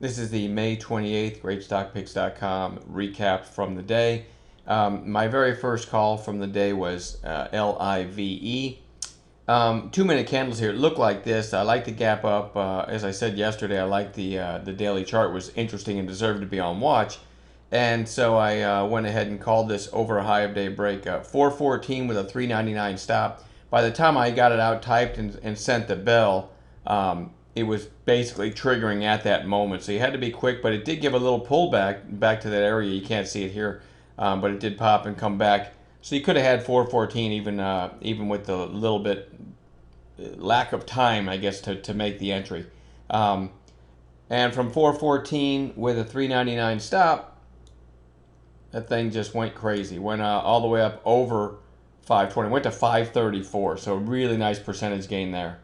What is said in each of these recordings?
This is the May 28th GreatStockPicks.com recap from the day. My very first call from the day was LIVE. 2-minute candles here look like this. I like the gap up. As I said yesterday, I like the daily chart was interesting and deserved to be on watch. And so I went ahead and called this over a high of day break. 414 with a 399 stop. By the time I got it out typed and sent the bell, it was basically triggering at that moment. So you had to be quick, but it did give a little pullback back to that area. You can't see it here, but it did pop and come back. So you could have had 414 even with the little bit lack of time, I guess, to make the entry. And from 414 with a 399 stop, that thing just went crazy. Went all the way up over 520. Went to 534. So really nice percentage gain there.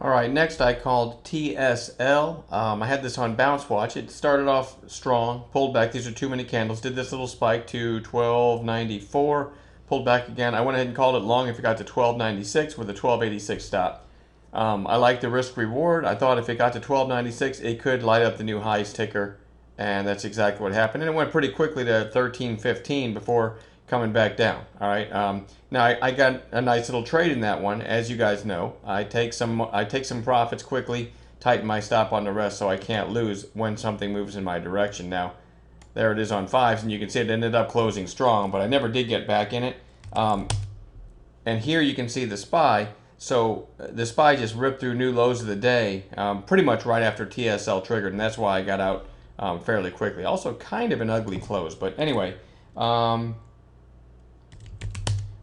All right, next I called TSL. I had this on bounce watch. It started off strong, pulled back. These are 2-minute candles. Did this little spike to 1294, pulled back again. I went ahead and called it long if it got to 1296 with a 1286 stop. I like the risk reward. I thought if it got to 1296, it could light up the new highs ticker, and that's exactly what happened. And it went pretty quickly to 1315 before coming back down. All right. Now I got a nice little trade in that one, as you guys know. I take some profits quickly, tighten my stop on the rest, so I can't lose when something moves in my direction. Now, there it is on fives, and you can see it ended up closing strong, but I never did get back in it. And here you can see the SPY. So the SPY just ripped through new lows of the day, pretty much right after TSL triggered, and that's why I got out fairly quickly. Also, kind of an ugly close, but anyway.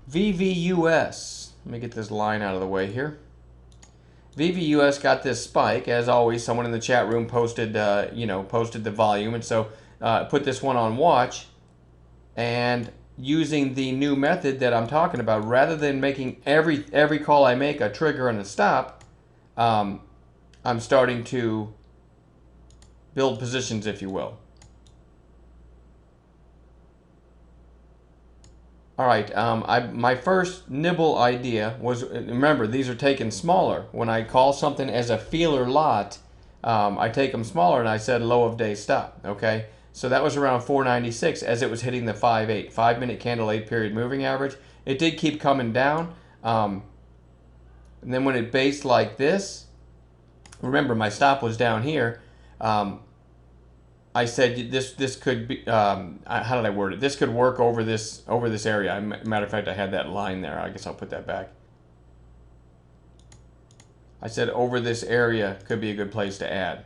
VBUS. Let me get this line out of the way here. VBUS got this spike. As always, someone in the chat room posted, posted the volume, and so put this one on watch. And using the new method that I'm talking about, rather than making every call I make a trigger and a stop, I'm starting to build positions, if you will. All right, my first nibble idea was, remember, these are taken smaller. When I call something as a feeler lot, I take them smaller, and I said low of day stop, okay? So that was around 496 as it was hitting the 5-8, 5-minute candle, 8-period moving average. It did keep coming down, and then when it based like this, remember my stop was down here, I said this could be, how did I word it? This could work over this area. Matter of fact, I had that line there. I guess I'll put that back. I said over this area could be a good place to add,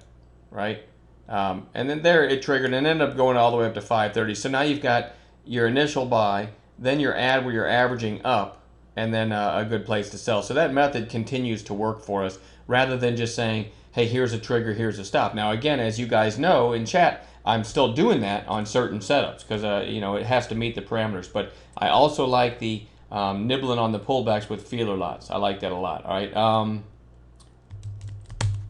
right? And then there it triggered and ended up going all the way up to 530. So now you've got your initial buy, then your add where you're averaging up, and then a good place to sell. So that method continues to work for us, rather than just saying, hey, here's a trigger, here's a stop. Now, again, as you guys know in chat, I'm still doing that on certain setups because it has to meet the parameters. But I also like the nibbling on the pullbacks with feeler lots. I like that a lot. All right.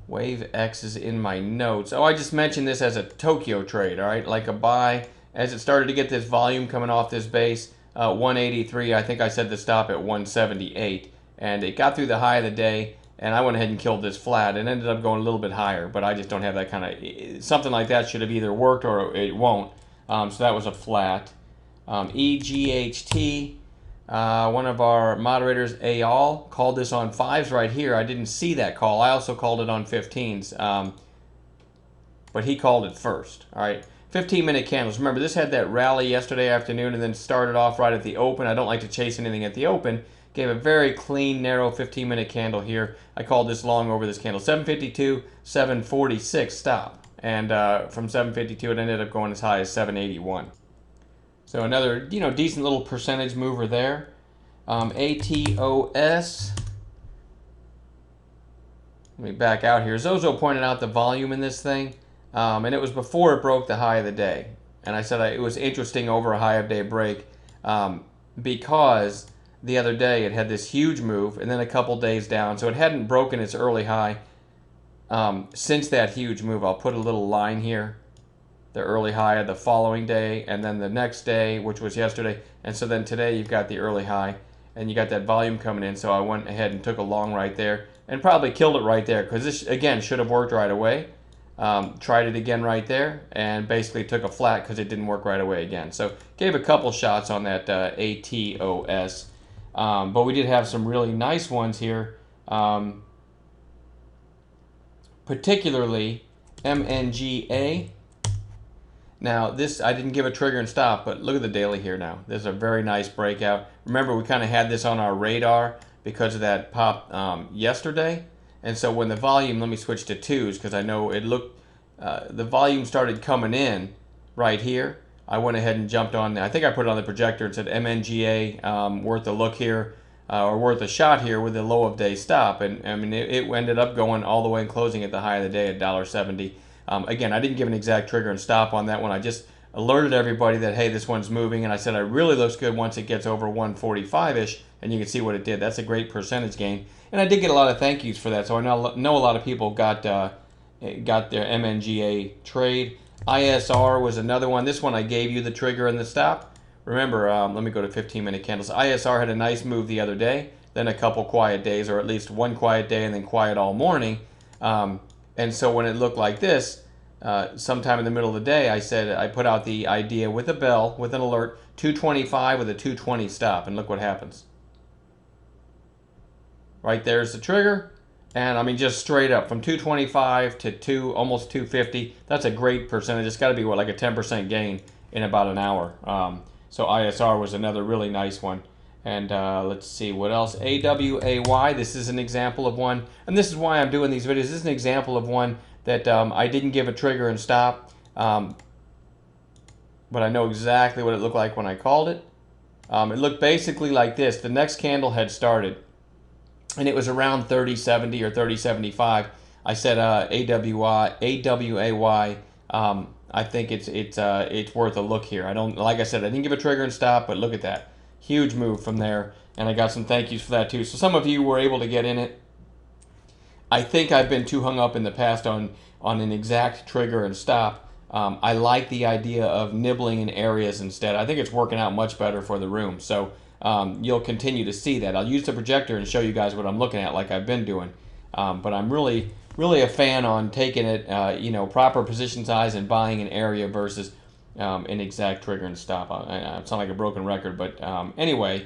Wave X is in my notes. Oh, I just mentioned this as a Tokyo trade. All right, like a buy as it started to get this volume coming off this base. 183. I think I said the stop at 178, and it got through the high of the day. And I went ahead and killed this flat and ended up going a little bit higher, but I just don't have that kind of, something like that should have either worked or it won't. So that was a flat. EGHT, one of our moderators, Ayal, called this on 5s right here. I didn't see that call. I also called it on 15s, but he called it first. All right, 15-minute candles. Remember, this had that rally yesterday afternoon and then started off right at the open. I don't like to chase anything at the open. Gave a very clean, narrow 15-minute candle here. I called this long over this candle. 752, 746 stop. And from 752, it ended up going as high as 781. So another, decent little percentage mover there. ATOS. Let me back out here. Zozo pointed out the volume in this thing. And it was before it broke the high of the day. And I said it was interesting over a high of day break because the other day it had this huge move and then a couple days down, so it hadn't broken its early high since that huge move. I'll put a little line here, the early high of the following day and then the next day, which was yesterday, and so then today you've got the early high and you got that volume coming in. So I went ahead and took a long right there and probably killed it right there because this again should have worked right away, tried it again right there, and basically took a flat because it didn't work right away again. So gave a couple shots on that ATOS, but we did have some really nice ones here, particularly MNGA. Now this, I didn't give a trigger and stop, but look at the daily here now. There's a very nice breakout. Remember, we kind of had this on our radar because of that pop yesterday. And so when the volume, let me switch to twos because I know it looked, the volume started coming in right here. I went ahead and jumped on, I think I put it on the projector and said MNGA, worth a look here, or worth a shot here with a low of day stop. And I mean, it ended up going all the way and closing at the high of the day at $1.70. Again, I didn't give an exact trigger and stop on that one. I just alerted everybody that, hey, this one's moving. And I said, it really looks good once it gets over 145-ish. And you can see what it did. That's a great percentage gain. And I did get a lot of thank yous for that. So I know a lot of people got their MNGA trade. ISR was another one. This one I gave you the trigger and the stop. Remember, let me go to 15-minute candles. ISR had a nice move the other day, then a couple quiet days, or at least one quiet day and then quiet all morning. And so when it looked like this, sometime in the middle of the day, I said, I put out the idea with a bell, with an alert, 225 with a 220 stop, and look what happens. Right there's the trigger, and I mean just straight up from 225 to almost 250. That's a great percentage. It's got to be what, like a 10% gain in about an hour. So ISR was another really nice one. And let's see what else. AWAY. This is an example of one, and this is why I'm doing these videos. This is an example of one that I didn't give a trigger and stop, but I know exactly what it looked like when I called it. It looked basically like this. The next candle had started, and it was around 3070 or 3075. I said AWAY. I think it's worth a look here. I don't, like I said, I didn't give a trigger and stop, but look at that. Huge move from there, and I got some thank yous for that too. So some of you were able to get in it. I think I've been too hung up in the past on an exact trigger and stop. I like the idea of nibbling in areas instead. I think it's working out much better for the room. So you'll continue to see that. I'll use the projector and show you guys what I'm looking at like I've been doing. But I'm really a fan on taking it, proper position size and buying an area versus an exact trigger and stop. I sound like a broken record, but anyway,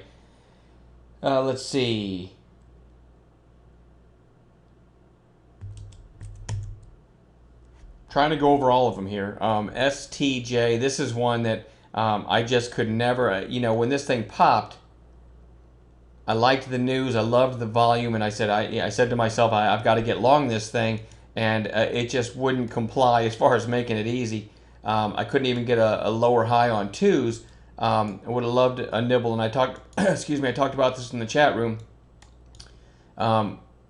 let's see. Trying to go over all of them here. STJ, this is one that I just could never, when this thing popped, I liked the news, I loved the volume, and I said to myself, I've got to get long this thing, and it just wouldn't comply as far as making it easy. I couldn't even get a lower high on twos. I would have loved a nibble, and I talked, excuse me, I talked about this in the chat room.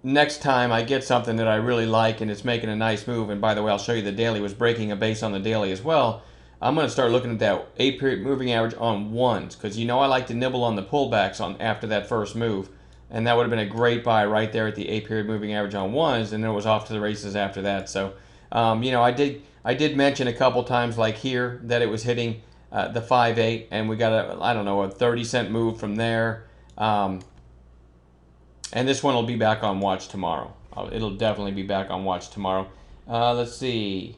Next time I get something that I really like and it's making a nice move, and by the way, I'll show you the daily was breaking a base on the daily as well. I'm going to start looking at that 8-period moving average on ones, because I like to nibble on the pullbacks after that first move, and that would have been a great buy right there at the 8-period moving average on ones, and then it was off to the races after that. So, I did mention a couple times, like here, that it was hitting the 5.8, and we got a 30-cent move from there. And this one will be back on watch tomorrow. It'll definitely be back on watch tomorrow. Let's see.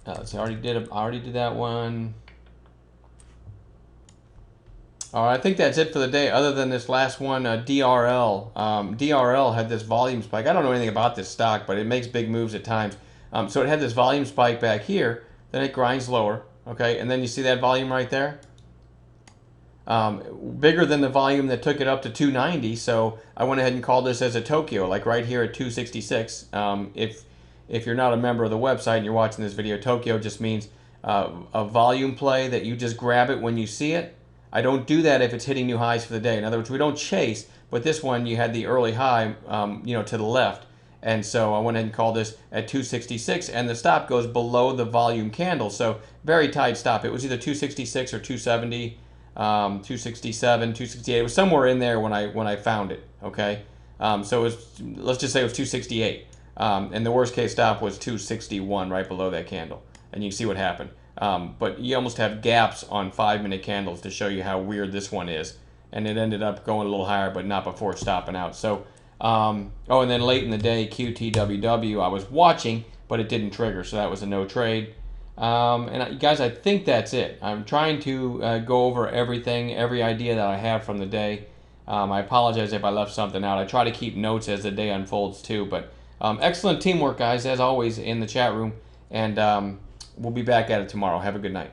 I already did that one. All right, I think that's it for the day. Other than this last one, DRL. DRL had this volume spike. I don't know anything about this stock, but it makes big moves at times. So it had this volume spike back here. Then it grinds lower. Okay, and then you see that volume right there. Bigger than the volume that took it up to 290, so I went ahead and called this as a Tokyo, like right here at 266. If you're not a member of the website and you're watching this video, Tokyo just means a volume play that you just grab it when you see it. I don't do that if it's hitting new highs for the day. In other words, we don't chase, but this one you had the early high, to the left. And so I went ahead and called this at 266, and the stop goes below the volume candle. So very tight stop. It was either 266 or 270. 267, 268. It was somewhere in there when I found it. Okay, so it was, let's just say it was 268, and the worst case stop was 261, right below that candle. And you see what happened. But you almost have gaps on 5-minute candles to show you how weird this one is. And it ended up going a little higher, but not before stopping out. So, and then late in the day, QTWW, I was watching, but it didn't trigger, so that was a no trade. Guys, I think that's it. I'm trying to go over everything, every idea that I have from the day. I apologize if I left something out. I try to keep notes as the day unfolds too, but excellent teamwork, guys, as always, in the chat room, and we'll be back at it tomorrow. Have a good night.